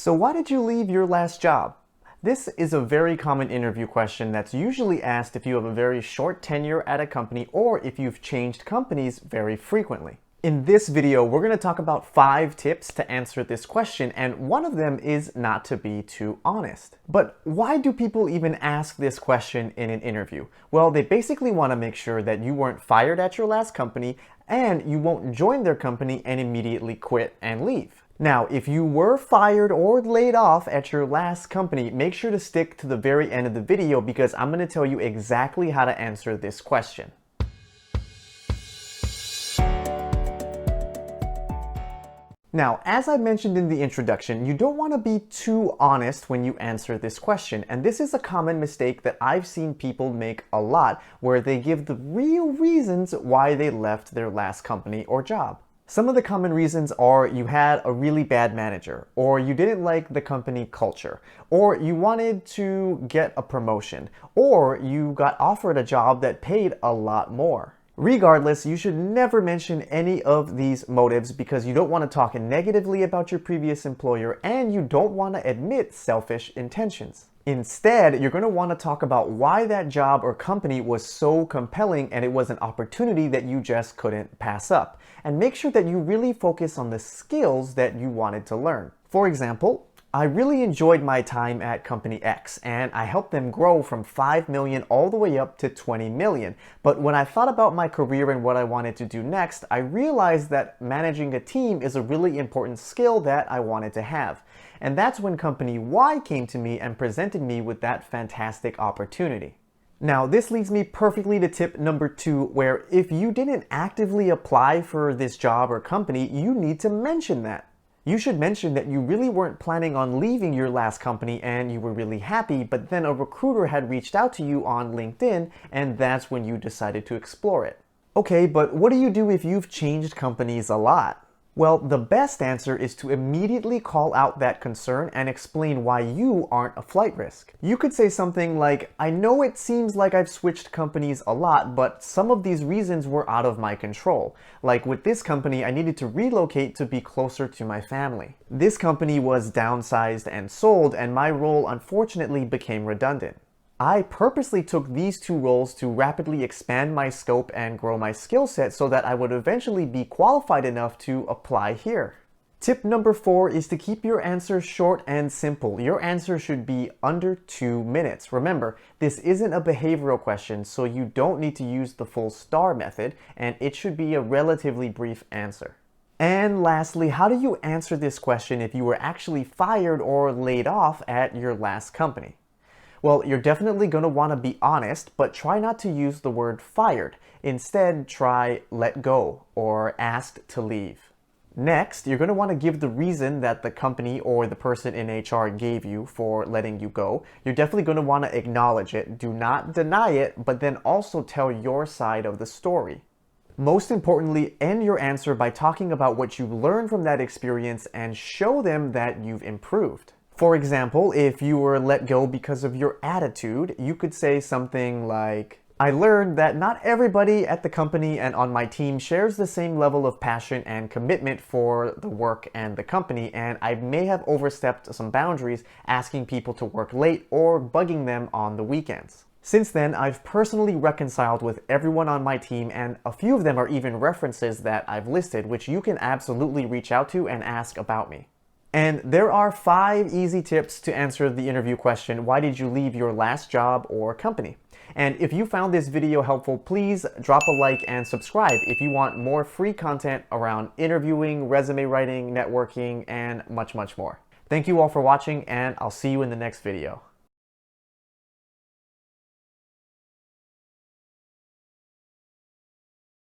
So why did you leave your last job? This is a very common interview question that's usually asked if you have a very short tenure at a company or if you've changed companies very frequently. In this video, we're going to talk about 5 tips to answer this question, and one of them is not to be too honest. But why do people even ask this question in an interview? Well, they basically want to make sure that you weren't fired at your last company and you won't join their company and immediately quit and leave. Now, if you were fired or laid off at your last company, make sure to stick to the very end of the video because I'm going to tell you exactly how to answer this question. Now, as I mentioned in the introduction, you don't want to be too honest when you answer this question, and this is a common mistake that I've seen people make a lot, where they give the real reasons why they left their last company or job. Some of the common reasons are you had a really bad manager, or you didn't like the company culture, or you wanted to get a promotion, or you got offered a job that paid a lot more. Regardless, you should never mention any of these motives because you don't want to talk negatively about your previous employer and you don't want to admit selfish intentions. Instead, you're going to want to talk about why that job or company was so compelling and it was an opportunity that you just couldn't pass up. And make sure that you really focus on the skills that you wanted to learn. For example, I really enjoyed my time at Company X and I helped them grow from 5 million all the way up to 20 million. But when I thought about my career and what I wanted to do next, I realized that managing a team is a really important skill that I wanted to have. And that's when Company Y came to me and presented me with that fantastic opportunity. Now, this leads me perfectly to tip number 2, where if you didn't actively apply for this job or company, you need to mention that. You should mention that you really weren't planning on leaving your last company and you were really happy, but then a recruiter had reached out to you on LinkedIn and that's when you decided to explore it. Okay, but what do you do if you've changed companies a lot? Well, the best answer is to immediately call out that concern and explain why you aren't a flight risk. You could say something like, I know it seems like I've switched companies a lot, but some of these reasons were out of my control. Like with this company, I needed to relocate to be closer to my family. This company was downsized and sold, and my role unfortunately became redundant. I purposely took these 2 roles to rapidly expand my scope and grow my skill set so that I would eventually be qualified enough to apply here. Tip number 4 is to keep your answer short and simple. Your answer should be under 2 minutes. Remember, this isn't a behavioral question, so you don't need to use the full STAR method, and it should be a relatively brief answer. And lastly, how do you answer this question if you were actually fired or laid off at your last company? Well, you're definitely going to want to be honest, but try not to use the word fired. Instead, try let go or asked to leave. Next, you're going to want to give the reason that the company or the person in HR gave you for letting you go. You're definitely going to want to acknowledge it. Do not deny it, but then also tell your side of the story. Most importantly, end your answer by talking about what you learned from that experience and show them that you've improved. For example, if you were let go because of your attitude, you could say something like, I learned that not everybody at the company and on my team shares the same level of passion and commitment for the work and the company, and I may have overstepped some boundaries asking people to work late or bugging them on the weekends. Since then, I've personally reconciled with everyone on my team, and a few of them are even references that I've listed, which you can absolutely reach out to and ask about me. And there are 5 easy tips to answer the interview question, why did you leave your last job or company? And if you found this video helpful, please drop a like and subscribe if you want more free content around interviewing, resume writing, networking, and much, much more. Thank you all for watching, and I'll see you in the next video.